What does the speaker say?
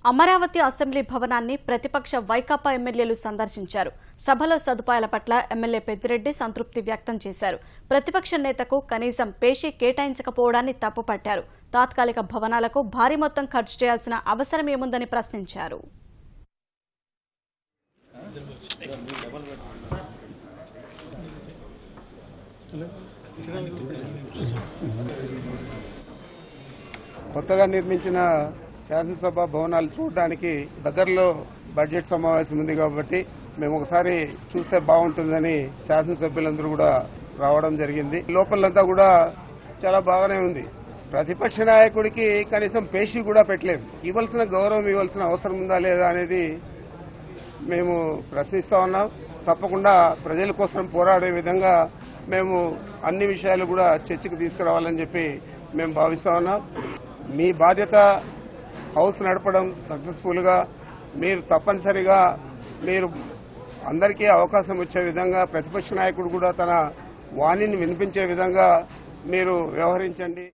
Amaravati assembly భవనాన్ని ప్రతిపక్ష వైకాపా ఎమ్మెల్యేలు సందర్శించారు. సభలో సదుపాయాల పట్ల ఎమ్మెల్యే పెద్దిరెడ్డి సంతృప్తి వ్యక్తం చేశారు. ప్రతిపక్ష నేతకు కనీసం పేషీ కేటాయించకపోవడాన్ని తప్పుపట్టారు. తాత్కాలిక భవనాలకు భారీ మొత్తం ఖర్చు చేయాల్సిన అవసరం ఏముందని ప్రశ్నించారు. కొత్తగా నిర్మించిన శాసనసభ భవనాలు చూడడానికి దగ్గరలో బడ్జెట్ సమావేశం ఉంది కాబట్టి మేము ఒకసారి చూస్తే బాగుంటుందని శాసనసభ్యులందరూ కూడా రావడం జరిగింది. లోపలంతా కూడా చాలా బాగానే ఉంది. ప్రతిపక్ష నాయకుడికి కనీసం పేషీ కూడా పెట్టలేము. ఇవ్వాల్సిన గౌరవం ఇవ్వాల్సిన అవసరం ఉందా లేదా అనేది మేము ప్రశ్నిస్తా ఉన్నాం. తప్పకుండా ప్రజల కోసం పోరాడే విధంగా మేము అన్ని విషయాలు కూడా చర్చకు తీసుకురావాలని చెప్పి మేము భావిస్తా ఉన్నాం. మీ బాధ్యత హౌస్ నడపడం సక్సెస్ఫుల్ గా మీరు తప్పనిసరిగా మీరు అందరికీ అవకాశం వచ్చే విధంగా ప్రతిపక్ష నాయకుడు కూడా తన వాణిని వినిపించే విధంగా మీరు వ్యవహరించండి.